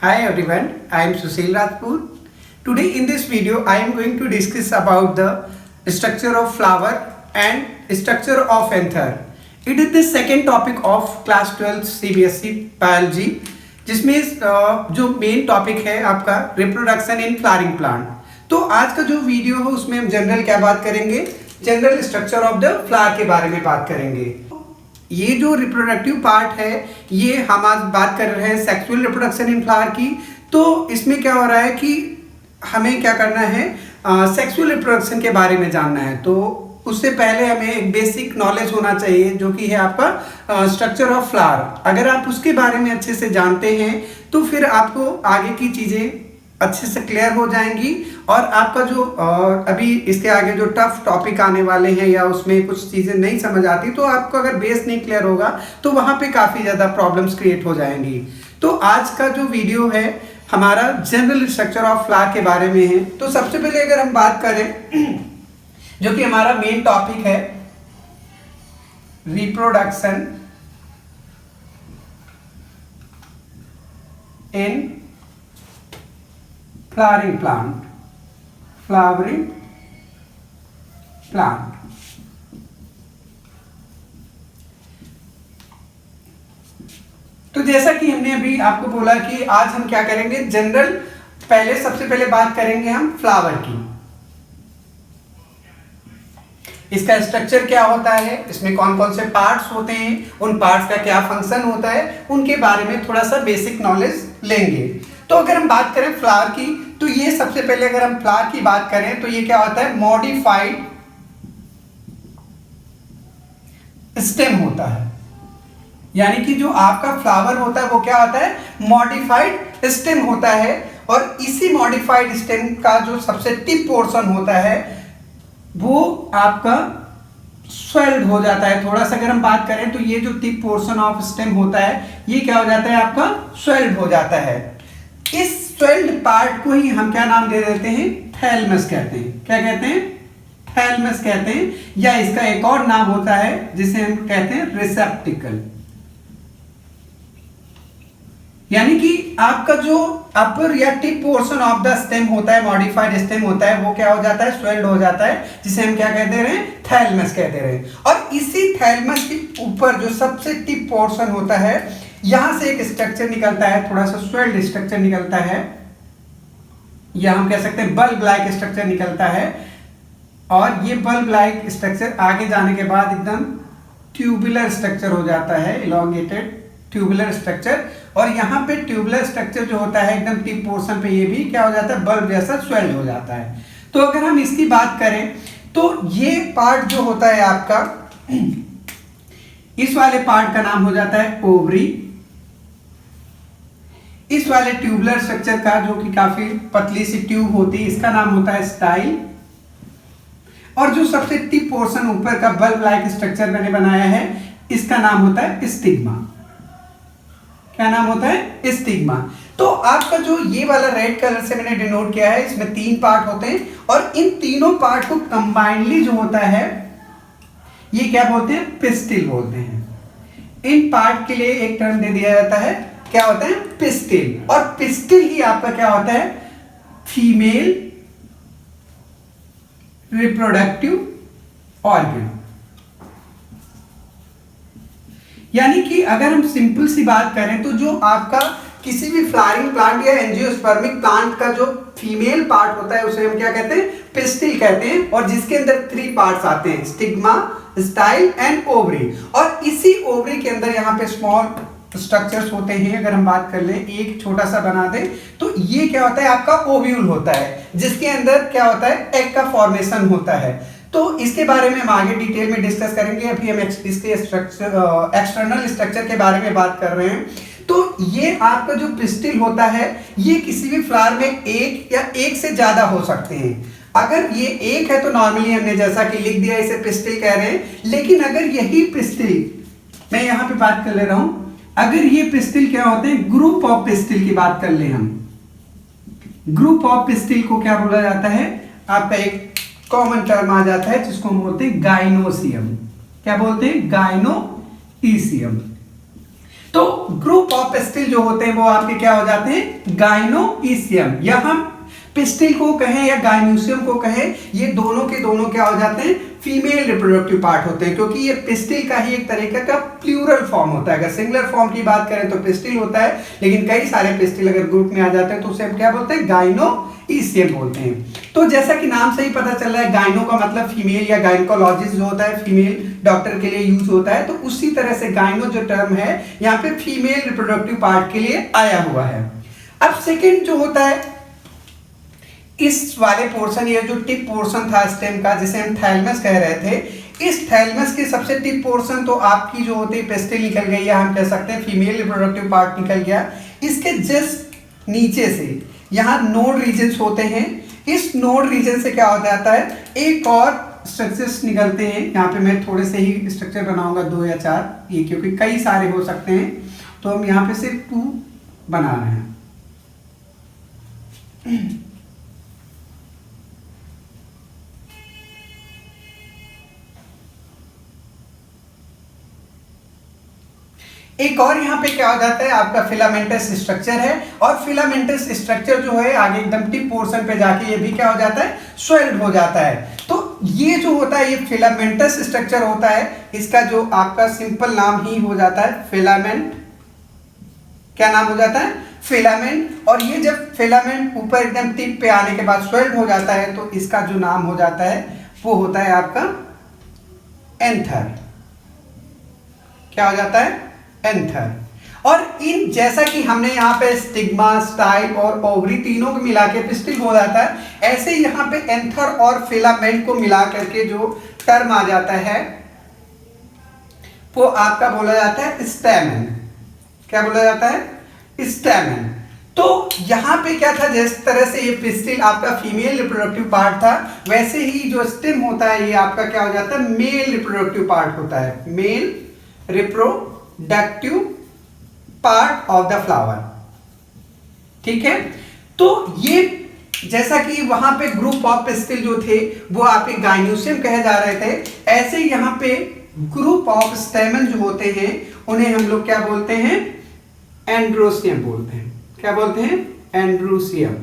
Hi everyone, I am Sushil Rajput. Today in this video I am going to discuss about the structure of flower and structure of anther. It is the second topic of class 12 CBSE biology जिसमें जो main topic है आपका reproduction in flowering plant. तो आज का जो video है उसमें हम जनरल क्या बात करेंगे, general structure of the flower के बारे में बात करेंगे। ये जो रिप्रोडक्टिव पार्ट है ये हम आज बात कर रहे हैं सेक्सुअल रिप्रोडक्शन इन फ्लावर की। तो इसमें क्या हो रहा है कि हमें क्या करना है, सेक्सुअल रिप्रोडक्शन के बारे में जानना है। तो उससे पहले हमें एक बेसिक नॉलेज होना चाहिए जो कि है आपका स्ट्रक्चर ऑफ फ्लावर। अगर आप उसके बारे में अच्छे से जानते हैं तो फिर आपको आगे की चीज़ें अच्छे से क्लियर हो जाएंगी और आपका जो अभी इसके आगे जो टफ टॉपिक आने वाले हैं या उसमें कुछ चीज़ें नहीं समझ आती तो आपको अगर बेस नहीं क्लियर होगा तो वहाँ पे काफ़ी ज़्यादा प्रॉब्लम्स क्रिएट हो जाएंगी। तो आज का जो वीडियो है हमारा जनरल स्ट्रक्चर ऑफ फ्लावर के बारे में है। तो सबसे पहले अगर हम बात करें जो कि हमारा मेन टॉपिक है रिप्रोडक्शन इन फ्लावरिंग प्लांट। तो जैसा कि हमने अभी आपको बोला कि आज हम क्या करेंगे, जनरल पहले सबसे पहले बात करेंगे हम फ्लावर की। इसका स्ट्रक्चर क्या होता है, इसमें कौन कौन से पार्ट्स होते हैं, उन पार्ट्स का क्या फंक्शन होता है, उनके बारे में थोड़ा सा बेसिक नॉलेज लेंगे। तो अगर हम बात करें फ्लावर की तो ये सबसे पहले अगर हम फ्लावर की बात करें तो ये क्या होता है, मॉडिफाइड स्टेम होता है। यानी कि जो आपका फ्लावर होता है वो क्या होता है, मॉडिफाइड स्टेम होता है। और इसी मॉडिफाइड स्टेम का जो सबसे टिप पोर्शन होता है वो आपका स्वेल्ड हो जाता है। थोड़ा सा अगर हम बात करें तो ये जो टिप पोर्शन ऑफ स्टेम होता है ये क्या हो जाता है, आपका स्वेल्ड हो जाता है। इस स्वेल्ड पार्ट को ही हम क्या नाम दे देते हैं, थैलमस कहते हैं। क्या कहते हैं, थैलमस कहते हैं। या इसका एक और नाम होता है जिसे हम कहते हैं रिसेप्टिकल। यानी कि आपका जो अपर या tip portion of the stem होता है, मॉडिफाइड स्टेम होता है, वो क्या हो जाता है, स्वेल्ड हो जाता है, जिसे हम क्या कहते रहे, थैलमस कहते रहे। और इसी थैलमस के ऊपर जो सबसे टिप पोर्शन होता है यहां से एक स्ट्रक्चर निकलता है, थोड़ा सा स्वेल्ड स्ट्रक्चर निकलता है, या हम कह सकते हैं बल्ब लाइक स्ट्रक्चर निकलता है। और ये बल्ब लाइक स्ट्रक्चर आगे जाने के बाद एकदम ट्यूबुलर स्ट्रक्चर हो जाता है, इलॉन्गेटेड ट्यूबुलर स्ट्रक्चर। और यहाँ पे ट्यूबुलर स्ट्रक्चर जो होता है एकदम टिप पोर्शन पे ये भी क्या हो जाता है, बल्ब जैसा स्वेल्ड हो जाता है। तो अगर हम इसकी बात करें तो ये पार्ट जो होता है आपका, इस वाले पार्ट का नाम हो जाता है ओवरी। इस वाले ट्यूबुलर स्ट्रक्चर का जो कि काफी पतली सी ट्यूब होती है इसका नाम होता है स्टाइल। और जो सबसे टिप पोर्शन ऊपर का बल्ब लाइक स्ट्रक्चर मैंने बनाया है इसका नाम होता है स्टिग्मा। क्या नाम होता है, स्टिग्मा। तो आपका जो ये वाला रेड कलर से मैंने डिनोट किया है इसमें 3 पार्ट होते हैं और इन तीनों पार्ट को कंबाइनली जो होता है ये क्या बोलते हैं, पिस्टिल बोलते हैं। इन पार्ट के लिए एक टर्म दे दिया जाता है, क्या होता है, पिस्टिल। और पिस्टिल ही आपका क्या होता है, फीमेल रिप्रोडक्टिव ऑर्गन। यानी कि अगर हम सिंपल सी बात करें तो जो आपका किसी भी फ्लावरिंग प्लांट या एंजियोस्पर्मिक प्लांट का जो फीमेल पार्ट होता है उसे हम क्या कहते हैं, पिस्टिल कहते हैं। और जिसके अंदर 3 पार्ट्स आते हैं, स्टिग्मा, स्टाइल एंड ओवरी। और इसी ओवरी के अंदर यहाँ पे स्मॉल स्ट्रक्चर्स होते हैं। अगर हम बात कर लें, एक छोटा सा बना दें तो ये क्या होता है, आपका ओव्यूल होता है जिसके अंदर क्या होता है, एग का फॉर्मेशन होता है। तो इसके बारे में हम आगे डिटेल में डिस्कस करेंगे। अभी हम इसके स्ट्रक्चर, एक्सटर्नल स्ट्रक्चर के बारे में बात कर रहे हैं। तो ये आपका जो पिस्टिल होता है ये किसी भी फ्लावर में एक या एक से ज्यादा हो सकते हैं। अगर ये एक है तो नॉर्मली हमने जैसा कि लिख दिया इसे पिस्टिल कह रहे हैं। लेकिन अगर यही पिस्टिल, मैं यहाँ पे बात कर ले रहा हूं, अगर ये पिस्टिल क्या होते हैं, ग्रुप ऑफ पिस्टिल की बात कर ले हम, ग्रुप ऑफ पिस्टिल को क्या बोला जाता है, आपका एक कॉमन टर्म आ जाता है जिसको हम बोलते हैं गाइनोसियम। क्या बोलते हैं, गाइनोईसियम। तो ग्रुप ऑफ पिस्टिल जो होते हैं वो आपके क्या हो जाते हैं, गाइनोईसियम, या हम पिस्टिल को कहें या गाइनोईसियम को कहें, ये दोनों के दोनों क्या हो जाते हैं, फीमेल रिप्रोडक्टिव पार्ट होते हैं, क्योंकि ये पिस्टिल का ही एक तरीके का प्लूरल फॉर्म होता है। अगर सिंगुलर फॉर्म की बात करें तो पिस्टिल होता है, लेकिन कई सारे पिस्टिल अगर ग्रुप में आ जाते हैं तो उसे हम क्या बोलते हैं, गाइनोईसियम बोलते हैं। तो जैसा कि नाम से ही पता चल रहा है, गाइनो का मतलब फीमेल या गायनकोलॉजिस्ट जो होता है फीमेल डॉक्टर के लिए यूज होता है, तो उसी तरह से गाइनो जो टर्म है यहाँ पे फीमेल रिप्रोडक्टिव पार्ट के लिए आया हुआ है। अब सेकेंड जो होता है, इस वाले पोर्शन, ये जो टिप पोर्शन था स्टेम का जिसे हम थैलमस कह रहे थे, इस थैलमस के सबसे टिप पोर्शन तो आपकी जो होती है पिस्टिल निकल गई, या हम कह सकते हैं फीमेल रिप्रोडक्टिव पार्ट निकल गया। इसके जस्ट नीचे से यहाँ नोड रीजन्स होते हैं, इस नोड रीजन से क्या हो जाता है, एक और स्ट्रक्चर्स निकलते हैं। यहाँ पे मैं थोड़े से ही स्ट्रक्चर बनाऊंगा, 2 या 4, ये क्योंकि कई सारे हो सकते हैं, तो हम यहाँ पे सिर्फ 2 बना रहे हैं। एक और यहाँ पे क्या हो जाता है, आपका फिलामेंटस स्ट्रक्चर है, और फिलामेंटस स्ट्रक्चर जो है आगे एकदम टिप पोर्शन पे जाके ये भी क्या हो जाता है, स्वेल्ड हो जाता है। तो ये जो होता है, ये फिलामेंटस स्ट्रक्चर होता है, इसका जो आपका सिंपल नाम ही हो जाता है फिलामेंट। क्या नाम हो जाता है, फिलामेंट। और ये जब फिलामेंट ऊपर एकदम टिप पे आने के बाद स्वेल्ड हो जाता है, तो इसका जो नाम हो जाता है वो होता है आपका एंथर। क्या हो जाता है, एंथर। और इन जैसा कि हमने यहाँ पे स्टिग्मा, स्टाइल और ओवरी तीनों को मिला के पिस्टिल हो जाता है, ऐसे ही यहाँ पे एंथर और फिलामेंट को मिला करके जो टर्म आ जाता है वो आपका बोला जाता है स्टैमेन। क्या बोला जाता है, स्टैमेन। तो यहाँ पे क्या था, जिस तरह से ये पिस्टिल आपका फीमेल रिप्रोडक्टिव पार्ट था, वैसे ही जो स्टेम होता है ये आपका क्या हो जाता है, मेल रिप्रोडक्टिव पार्ट होता है, male reproductive part of the flower. ठीक है, तो ये जैसा कि वहां पे ग्रुप ऑफ पिस्टिल जो थे वो आपके गाइनोईसियम कहे जा रहे थे, ऐसे यहाँ पे ग्रुप ऑफ स्टेमन जो होते हैं उन्हें हम लोग क्या बोलते हैं, एंड्रोसियम बोलते हैं। क्या बोलते हैं, एंड्रोसियम।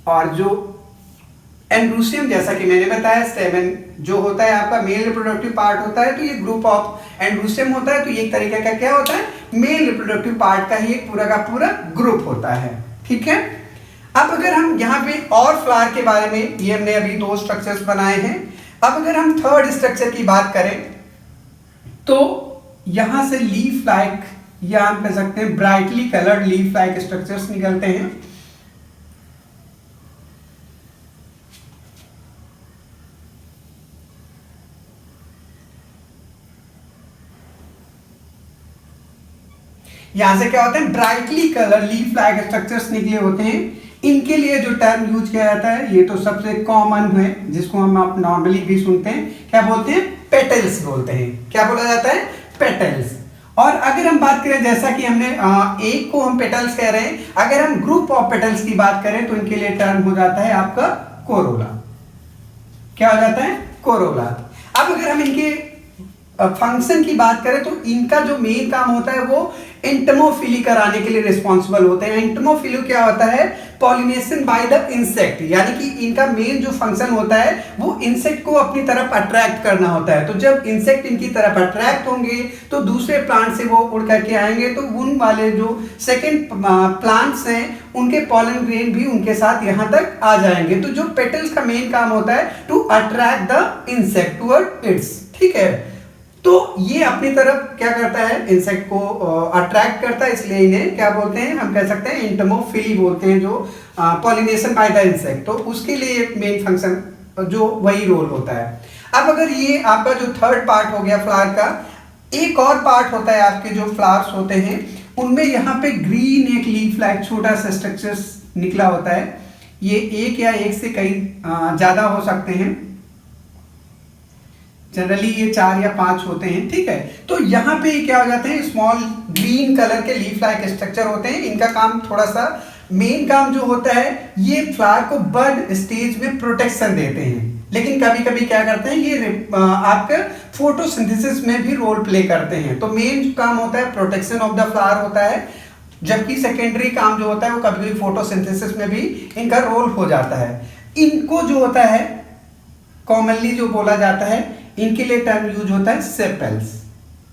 और जो एंड्रोसियम, जैसा कि मैंने बताया, स्टेमन जो होता है आपका मेल रिप्रोडक्टिव पार्ट होता है, तो ये ग्रुप ऑफ एंड्रोसियम होता है, तो ये एक तरीके का क्या होता है, मेल रिप्रोडक्टिव पार्ट का ही एक पूरा का पूरा ग्रुप होता है। ठीक है, अब अगर हम यहाँ पे और फ्लावर के बारे में, ये हमने अभी 2 स्ट्रक्चर्स बनाए हैं, अब अगर हम थर्ड स्ट्रक्चर की बात करें तो यहां से लीफ लाइक, या हम कह सकते हैं brightly coloured leaf like structures निकलते हैं। यहां से क्या होते हैं, brightly colour leaf like structures निकले होते हैं। इनके लिए जो टर्म यूज किया जाता है, ये तो सबसे कॉमन है, जिसको हम आप नॉर्मली भी सुनते हैं, क्या बोलते हैं, पेटल्स बोलते हैं। क्या बोला जाता है, पेटल्स। और अगर हम बात करें, जैसा कि हमने एक को हम पेटल्स कह रहे हैं, अगर हम ग्रुप ऑफ पेटल्स की बात करें तो इनके लिए टर्म हो जाता है आपका कोरोला। क्या हो जाता है, कोरोला। अब अगर हम इनके फंक्शन की बात करें तो इनका जो मेन काम होता है वो एंटमोफिली कराने के लिए रिस्पॉन्सिबल होते हैं। एंटमोफिली क्या होता है, पॉलिनेशन बाय द इंसेक्ट, यानी कि इनका मेन जो फंक्शन होता है वो इंसेक्ट को अपनी तरफ अट्रैक्ट करना होता है। तो जब इंसेक्ट इनकी तरफ अट्रैक्ट होंगे तो दूसरे प्लांट से वो उड़ करके आएंगे, तो उन वाले जो सेकेंड प्लांट्स हैं उनके पॉलन ग्रेन भी उनके साथ यहाँ तक आ जाएंगे। तो जो पेटल्स का मेन काम होता है to attract the insect toward its. ठीक है, तो ये अपनी तरफ क्या करता है, इंसेक्ट को अट्रैक्ट करता है, इसलिए इन्हें क्या बोलते हैं, हम कह सकते हैं एंटमोफिली बोलते हैं, जो पॉलिनेशन बाय द इंसेक्ट। तो उसके लिए मेन फंक्शन जो वही रोल होता है। अब अगर ये आपका जो थर्ड पार्ट हो गया फ्लावर का, एक और पार्ट होता है आपके जो फ्लावर्स होते हैं उनमें यहाँ पे ग्रीन एक लीफ लाइक छोटा सा स्ट्रक्चर निकला होता है। ये एक या एक से कई ज्यादा हो सकते हैं, जनरली ये 4 या 5 होते हैं। ठीक है, तो यहाँ पे क्या हो जाते हैं, स्मॉल ग्रीन कलर के लीफ लाइक स्ट्रक्चर होते हैं। इनका काम थोड़ा सा, मेन काम जो होता है, ये फ्लावर को बड स्टेज में प्रोटेक्शन देते हैं। लेकिन कभी कभी क्या करते हैं ये आपके फोटोसिंथेसिस में भी रोल प्ले करते हैं। तो मेन काम होता है प्रोटेक्शन ऑफ द फ्लावर होता है, जबकि सेकेंडरी काम जो होता है वो कभी कभी फोटोसिंथेसिस में भी इनका रोल हो जाता है। इनको जो होता है कॉमनली जो बोला जाता है, इनके लिए टर्म यूज होता है सेपेल्स।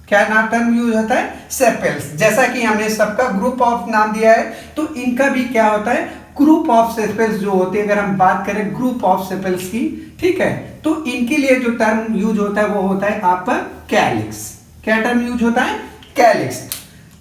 क्या नाम टर्म यूज होता है? सेपेल्स। जैसा कि हमने सबका ग्रुप ऑफ नाम दिया है, तो इनका भी क्या होता है? ग्रुप ऑफ सेपेल्स जो होते हैं। अगर हम बात करें ग्रुप ऑफ सेपेल्स की, ठीक है, तो इनके लिए जो टर्म यूज होता है वो होता है आपका कैलिक्स। क्या टर्म यूज होता है? कैलिक्स।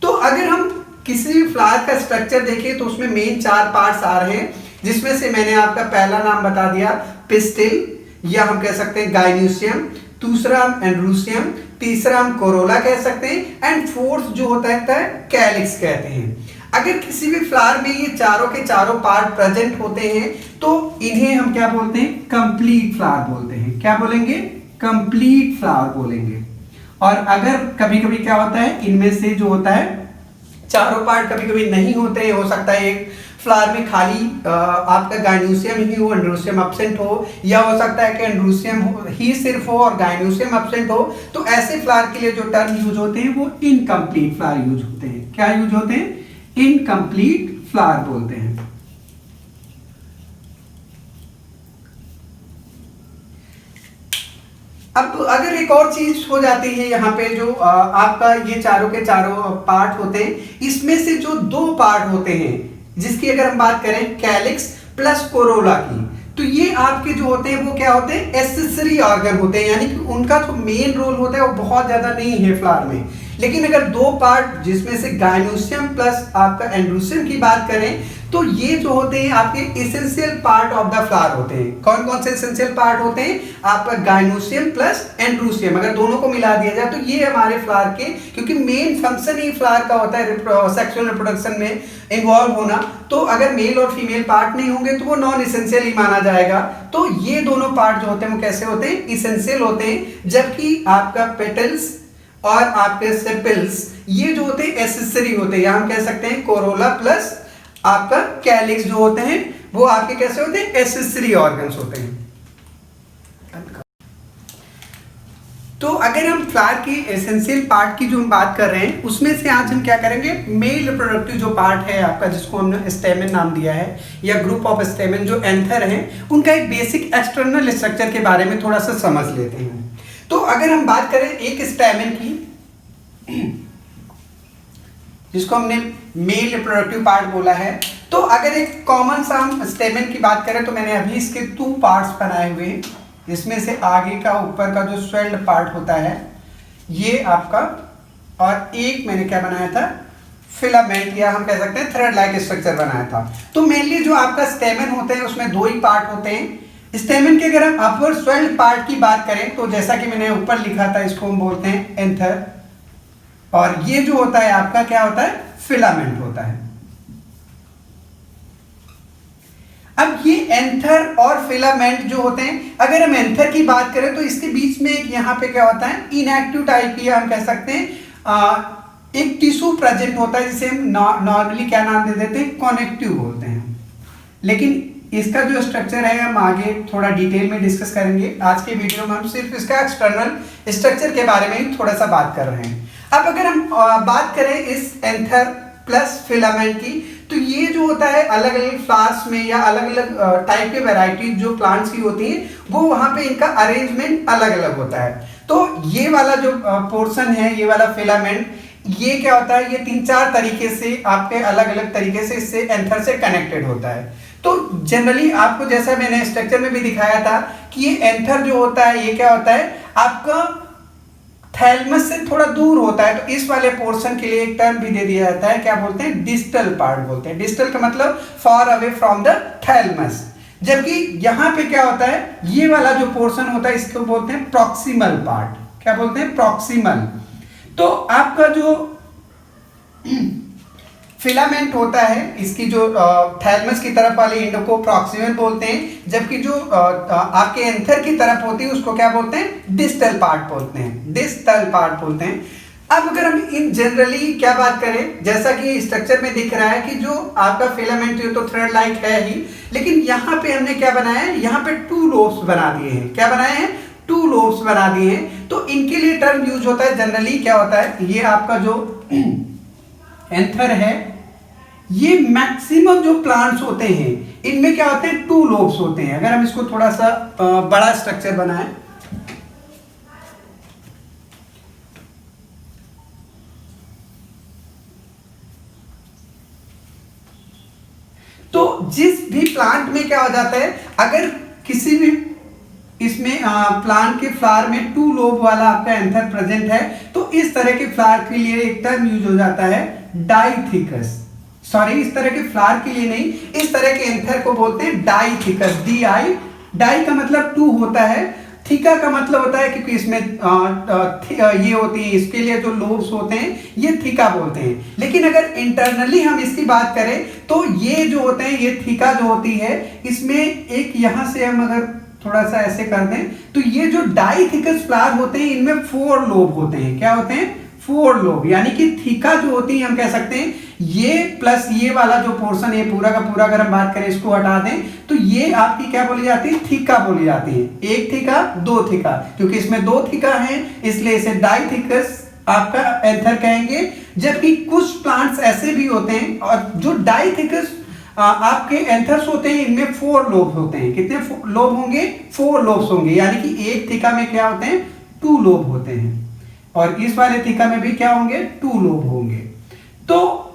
तो अगर हम किसी भी फ्लावर का स्ट्रक्चर देखें तो उसमें मेन 4 पार्ट्स आ रहे हैं, जिसमें से मैंने आपका पहला नाम बता दिया पिस्टिल, या हम कह सकते हैं गाइन्यूसियम, दूसरा हम एंड्रूसियम, तीसरा हम कोरोला कह सकते हैं, एंड फोर्थ जो होता है कैलिक्स कहते हैं। अगर किसी भी फ्लावर में ये चारों के चारों पार्ट प्रेजेंट होते हैं तो इन्हें हम क्या बोलते हैं? कंप्लीट फ्लावर बोलते हैं। क्या बोलेंगे? कंप्लीट फ्लावर बोलेंगे। और अगर कभी कभी क्या होता है, इनमें से जो होता है चारों पार्ट कभी कभी नहीं होते हैं, हो सकता है एक फ्लावर में खाली आपका गाइन्यूसियम ही हो, एंड्रूसियम एब्सेंट हो, या हो सकता है कि एंड्रूसियम ही सिर्फ हो और गाइन्यूसियम एब्सेंट हो। तो ऐसे फ्लावर के लिए जो टर्म यूज होते हैं वो इनकम्प्लीट फ्लावर यूज होते हैं। क्या यूज होते हैं? इनकम्प्लीट फ्लावर बोलते हैं। अब अगर एक और चीज हो जाती है यहाँ पे, जो आपका ये चारों के चारों पार्ट होते हैं, इसमें से जो 2 पार्ट होते हैं, जिसकी अगर हम बात करें कैलिक्स प्लस कोरोला की, तो ये आपके जो होते हैं वो क्या होते हैं? एसेसरी ऑर्गन होते हैं, यानी कि उनका जो मेन रोल होता है वो बहुत ज्यादा नहीं है फ्लावर में। लेकिन अगर 2 पार्ट जिसमें से गाइन्यूसियम प्लस आपका एंड्रूसियम की बात करें, तो ये जो होते हैं आपके essential part of the flower होते हैं। कौन कौन से एसेंशियल पार्ट होते हैं? आपका गाइन्यूसियम प्लस एंड्रूसियम। अगर दोनों को मिला दिया जाए तो ये हमारे फ्लावर के, क्योंकि मेन फंक्शन ही फ्लावर का होता है सेक्सुअल रिप्रोडक्शन में इन्वॉल्व होना, तो अगर मेल और फीमेल पार्ट नहीं होंगे तो वो नॉन एसेंशियल ही माना जाएगा। तो ये दोनों पार्ट जो होते हैं वो कैसे होते हैं? एसेंशियल होते हैं। जबकि आपका पेटल्स और आपके सेपेल्स ये जो होते हैं एसेसरी होते हैं, या हम कह सकते हैं कोरोला प्लस आपका कैलिक्स जो होते हैं वो आपके कैसे होते हैं? एसेसरी ऑर्गन्स होते हैं। तो अगर हम फ्लावर की एसेंशियल पार्ट की जो हम बात कर रहे हैं, उसमें से आज हम क्या करेंगे? मेल रिप्रोडक्टिव जो पार्ट है आपका, जिसको हमने स्टेमेन नाम दिया है, या ग्रुप ऑफ स्टेमेन जो एंथर है, उनका एक बेसिक एक्सटर्नल स्ट्रक्चर के बारे में थोड़ा सा समझ लेते हैं। तो अगर हम बात करें एक स्टेमेन की, जिसको हमने मेल रिप्रोडक्टिव पार्ट बोला है, तो अगर एक कॉमन सा हम स्टेमेन की बात करें तो मैंने अभी इसके 2 पार्ट्स बनाए हुए हैं। इसमें से आगे का ऊपर का जो स्वेल्ड पार्ट होता है ये आपका, और एक मैंने क्या बनाया था? फिलामेंट, या हम कह सकते हैं थ्रेड लाइक स्ट्रक्चर बनाया था। तो मेनली जो आपका स्टेमेन होते हैं उसमें 2 ही पार्ट होते हैं। स्टेमेन के अगर हम अपर स्वेल्ड पार्ट की बात करें तो जैसा कि मैंने ऊपर लिखा था, इसको हम बोलते हैं एंथर, और ये जो होता है आपका क्या होता है? फिलामेंट होता है। अब ये एंथर और फिलामेंट जो होते हैं, अगर हम एंथर की बात करें तो इसके बीच में एक यहाँ पे क्या होता है? इनएक्टिव टाइप की, हम कह सकते हैं एक टिश्यू प्रेजेंट होता है, जिसे हम नॉर्मली क्या नाम दे देते हैं? कनेक्टिव बोलते हैं। लेकिन इसका जो स्ट्रक्चर है हम आगे थोड़ा डिटेल में डिस्कस करेंगे। आज के वीडियो में हम सिर्फ इसका एक्सटर्नल स्ट्रक्चर के बारे में ही थोड़ा सा बात कर रहे हैं। अब अगर हम बात करें इस एंथर प्लस फिलामेंट की, तो ये जो होता है अलग अलग फ्लावर्स में या अलग अलग टाइप के वैरायटी जो प्लांट्स की होती हैं, वो वहाँ पे इनका अरेंजमेंट अलग अलग होता है। तो ये वाला जो पोर्शन है, ये वाला फिलामेंट, ये क्या होता है? ये 3-4 तरीके से आपके अलग अलग तरीके से इससे एंथर से कनेक्टेड होता है। तो जनरली आपको जैसा मैंने स्ट्रक्चर में भी दिखाया था कि ये एंथर जो होता है ये क्या होता है? आपका थैलमस से थोड़ा दूर होता है। तो इस वाले पोर्शन के लिए एक टर्म भी दे दिया जाता है, क्या बोलते हैं? डिस्टल पार्ट बोलते हैं। डिस्टल का मतलब far away from the thalamus. जबकि यहाँ पे क्या होता है? ये वाला जो पोर्शन होता है इसको बोलते हैं प्रॉक्सिमल पार्ट। क्या बोलते हैं? प्रॉक्सिमल। तो आपका जो फिलामेंट होता है, इसकी जो थैलमस की तरफ वाली एंड को प्रॉक्सिमल बोलते हैं, जबकि जो आपके एंथर की तरफ होती है उसको क्या बोलते हैं? डिस्टल पार्ट बोलते हैं। डिस्टल पार्ट बोलते हैं। अब अगर हम इन जनरली क्या बात करें, जैसा कि स्ट्रक्चर में दिख रहा है कि जो आपका फिलामेंट तो थ्रेड लाइक है ही, लेकिन यहाँ पे हमने क्या बनाया है, यहाँ पे 2 लोब्स बना दिए हैं। क्या बनाए हैं? 2 लोब्स बना दिए हैं। तो इनके लिए टर्म यूज होता है जनरली, क्या होता है, ये आपका जो एंथर है, ये मैक्सिमम जो प्लांट्स होते हैं इनमें क्या होते हैं, 2 लोब्स होते हैं। अगर हम इसको थोड़ा सा बड़ा स्ट्रक्चर बनाएं, तो जिस भी प्लांट में क्या हो जाता है, अगर किसी भी इसमें प्लांट के फ्लावर में 2 लोब वाला आपका एंथर प्रेजेंट है, तो इस तरह के फ्लावर के लिए एक टर्म यूज हो जाता है डाइथिकस। सॉरी, इस तरह के फ्लावर के लिए नहीं, इस तरह के एंथर को बोलते हैं डाइथिकस। DI, डाई का मतलब 2 होता है, थीका का मतलब होता है क्योंकि इसमें ये होती है, इसके लिए जो लोब्स होते हैं ये थीका बोलते हैं। लेकिन अगर इंटरनली हम इसकी बात करें तो ये जो होते हैं, ये थीका जो होती है, इसमें एक यहां से हम अगर थोड़ा सा ऐसे कर दें तो ये जो डाइथिकस फ्लावर होते हैं इनमें 4 लोब होते हैं। क्या होते हैं? 4 लोब। यानी कि थीका जो होती है, हम कह सकते हैं ये प्लस ये वाला जो पोर्शन, ये पूरा का पूरा अगर हम बात करें इसको हटा दें तो ये आपकी क्या बोली जाती है, थीका बोली जाती है। 1 थीका 2 थीका, क्योंकि इसमें 2 थीका हैं इसलिए इसे डाइथिकस आपका एंथर कहेंगे। जबकि कुछ प्लांट्स ऐसे भी होते हैं और जो डाइथिकस आपके एंथर्स होते हैं इनमें 4 लोब होते हैं। कितने लोब होंगे? 4 लोब्स होंगे। यानी कि एक थीका में क्या होते हैं, 2 लोब होते हैं, और इस वाले थीका में भी क्या होंगे, 2 लोब होंगे। तो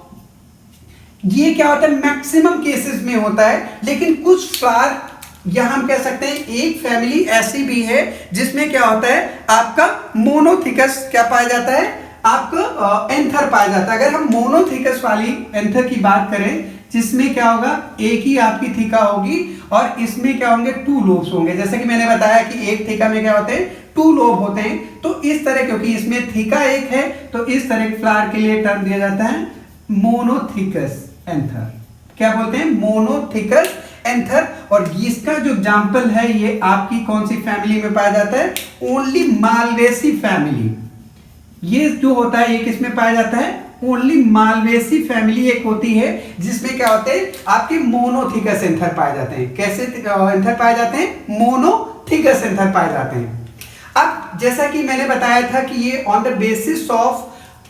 ये क्या होता है, मैक्सिमम केसेस में होता है। लेकिन कुछ फ्लावर यहां हम कह सकते हैं, एक फैमिली ऐसी भी है जिसमें क्या होता है, आपका मोनोथिकस क्या पाया जाता है, आपका एंथर पाया जाता है। अगर हम मोनोथिकस वाली एंथर की बात करें जिसमें क्या होगा, एक ही आपकी थीका होगी और इसमें क्या होंगे, 2 लोब्स होंगे। जैसे कि मैंने बताया कि एक थीका में क्या होते हैं, 2 लोब होते हैं। तो इस तरह, क्योंकि इसमें थीका एक है तो इस तरह के फ्लावर के लिए टर्म दिया जाता है मोनोथिकस एंथर। क्या बोलते हैं, मोनोथिकस एंथर। और इसका जो एग्जांपल है ये आपकी कौन सी फैमिली में पाया जाता है, ओनली मालवेसी फैमिली। ये जो होता है ये किस में पाया जाता है, ओनली मालवेसी फैमिली एक होती है जिसमें क्या होते हैं, आपके मोनोथिकस एंथर पाए जाते हैं। कैसे एंथर पाए जाते हैं, मोनोथिकस एंथर पाए जाते हैं। अब जैसा कि मैंने बताया था कि ये ऑन द बेसिस ऑफ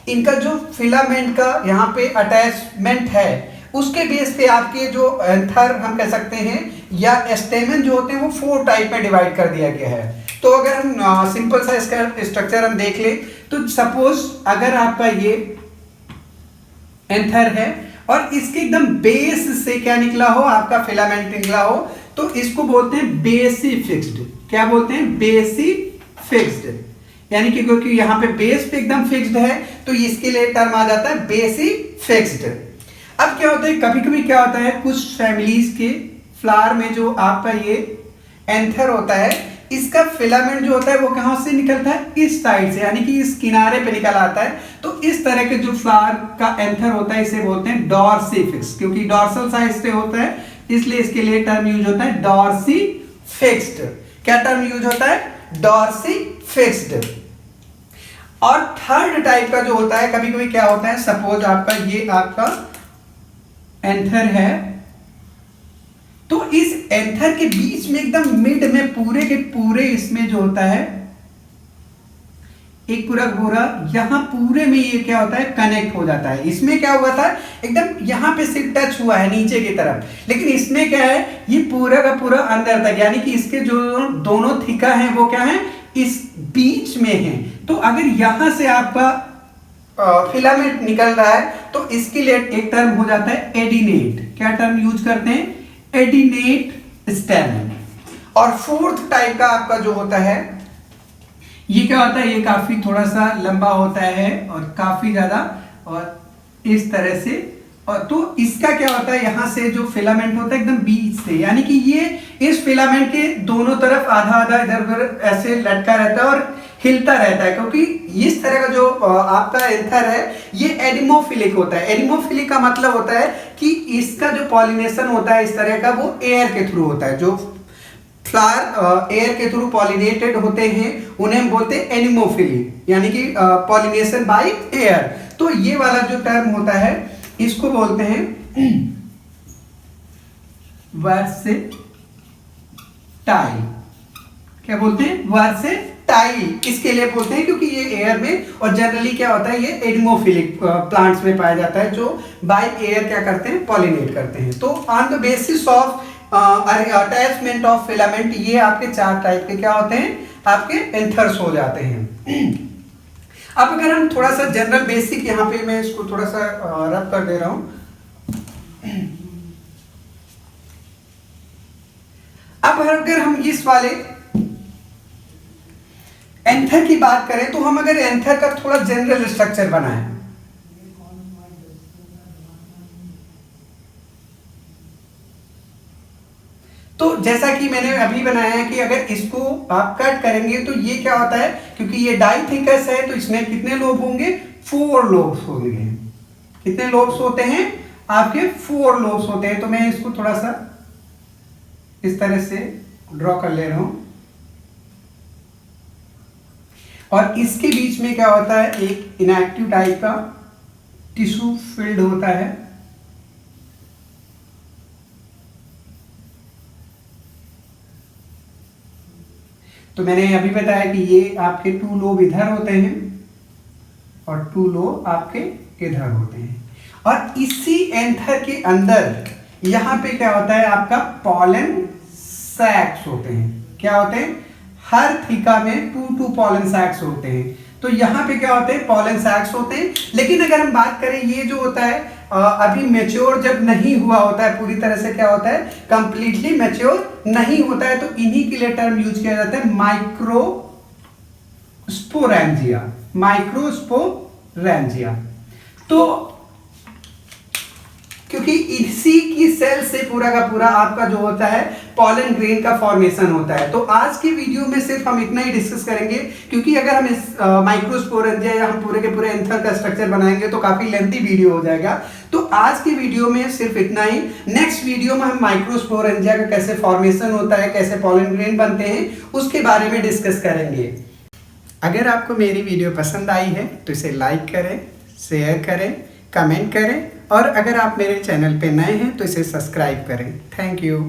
इनका जो फिलामेंट का यहाँ पे अटैचमेंट है उसके बेस पे आपके जो एंथर हम कह सकते हैं या स्टेमन जो होते हैं वो 4 टाइप में डिवाइड कर दिया गया है। तो अगर हम सिंपल सा इसका स्ट्रक्चर हम देख लें तो सपोज अगर आपका ये एंथर है और इसके एकदम बेस से क्या निकला हो, आपका फिलामेंट निकला हो, तो इसको बोलते हैं बेसी फिक्स्ड। क्या बोलते हैं, बेसी फिक्स्ड। यानी कि क्योंकि यहाँ पे बेस पे एकदम फिक्स्ड है तो इसके लिए टर्म आ जाता है बेसी फिक्स्ड। अब क्या होता है, कभी कभी क्या होता है, कुछ फैमिलीज के फ्लावर में जो आपका ये एंथर होता है इसका फिलामेंट जो होता है वो कहां से निकलता है, इस साइड से, यानी कि इस किनारे पे निकल आता है। तो इस तरह के जो फ्लावर का एंथर होता है इसे बोलते हैं डॉर्सीफिक्स, क्योंकि डॉर्सल साइड से होता है इसलिए इसके लिए टर्म यूज होता है डॉर्सीफिक्स्ड। क्या टर्म यूज होता है, डॉर्सीफिक्स्ड। और थर्ड टाइप का जो होता है, कभी कभी क्या होता है, सपोज आपका ये आपका एंथर है तो इस एंथर के बीच में एकदम मिड में पूरे के पूरे इसमें जो होता है एक पूरा गोरा, यहां पूरे में ये क्या होता है, कनेक्ट हो जाता है। इसमें क्या हुआ था, एकदम यहां पे से टच हुआ है नीचे की तरफ, लेकिन इसमें क्या है, ये पूरा का पूरा अंदर तक, यानी कि इसके जो दोनों थीका हैं वो क्या है, इस बीच में है। तो अगर यहां से आपका फिलामेंट निकल रहा है तो इसके लिए एक टर्म हो जाता है एडिनेट। क्या टर्म यूज करते हैं, एडिनेट स्टेमन। और फोर्थ टाइप का आपका जो होता है ये क्या होता है, ये काफी थोड़ा सा लंबा होता है और काफी ज्यादा और इस तरह से, और तो इसका क्या होता है, यहां से जो फिलामेंट होता है एकदम बीच से, यानी कि ये इस फिलामेंट के दोनों तरफ आधा आधा इधर उधर ऐसे लटका रहता है और हिलता रहता है, क्योंकि इस तरह का जो आपका एंथर है ये एडिमोफिलिक होता है। एडिमोफिलिक का मतलब होता है कि इसका जो पॉलिनेशन होता है इस तरह का वो एयर के थ्रू होता है। जो फ्लावर एयर के थ्रू पॉलिनेटेड होते हैं, उन्हें हम बोलते हैं एनिमोफिली, यानी कि पॉलिनेशन बाय एयर। तो ये वाला जो टर्म होता है इसको बोलते हैं वर्सेटाइल। क्या बोलते हैं? वर्सेटाइल। इसके लिए बोलते हैं क्योंकि ये एयर में, और जनरली क्या होता है, ये एनिमोफिलिक प्लांट्स में पाया जाता है जो बाय एयर क्या करते हैं, पॉलिनेट करते हैं। तो on the basis of attachment of filament, ये आपके 4 टाइप के क्या होते हैं, आपके एंथर्स हो जाते हैं। अब अगर हम थोड़ा सा जनरल बेसिक, यहाँ पे मैं इसको थोड़ा सा रब कर दे रहा हूं। अब अगर हम इस वाले एंथर की बात करें, तो हम अगर एंथर का थोड़ा जनरल स्ट्रक्चर बनाएं, तो जैसा कि मैंने अभी बनाया है कि अगर इसको आप कट करेंगे तो ये क्या होता है, क्योंकि ये डाइथिकस है तो इसमें कितने लोब होंगे, 4 लोब्स होंगे। कितने लोब्स होते हैं आपके? 4 लोब्स होते हैं। तो मैं इसको थोड़ा सा इस तरह से ड्रॉ कर ले रहा हूं, और इसके बीच में क्या होता है, एक इनएक्टिव टाइप का टिश्यू फिल्ड होता है। तो मैंने अभी बताया कि ये आपके 2 लोब इधर होते हैं और 2 लोब आपके इधर होते हैं, और इसी एंथर के अंदर यहां पे क्या होता है, आपका पॉलन सैक्स होते हैं। क्या होते हैं? हर थीका में 2 पॉलन सैक्स होते हैं। तो यहाँ पे क्या होते हैं, पॉलन सैक्स होते हैं। लेकिन अगर हम बात करें, ये जो होता है अभी मैच्योर जब नहीं हुआ होता है पूरी तरह से, क्या होता है, कंप्लीटली मैच्योर नहीं होता है, तो इन्हीं के लिए टर्म यूज किया जाता है माइक्रोस्पोरेंजिया। माइक्रोस्पोरेंजिया। तो क्योंकि इसी की सेल से पूरा का पूरा आपका जो होता है पॉलन ग्रेन का फॉर्मेशन होता है। तो आज की वीडियो में सिर्फ हम इतना ही डिस्कस करेंगे, क्योंकि अगर हम इस माइक्रोस्पोरेंजिया या हम पूरे के पूरे एंथर का स्ट्रक्चर बनाएंगे तो काफी लेंथी वीडियो हो जाएगा। तो आज की वीडियो में सिर्फ इतना ही। नेक्स्ट वीडियो में हम माइक्रोस्पोरेंजिया का कैसे फॉर्मेशन होता है, कैसे पॉलन ग्रेन बनते हैं, उसके बारे में डिस्कस करेंगे। अगर आपको मेरी वीडियो पसंद आई है तो इसे लाइक करें, शेयर करें, कमेंट करें, और अगर आप मेरे चैनल पे नए हैं तो इसे सब्सक्राइब करें। Thank you.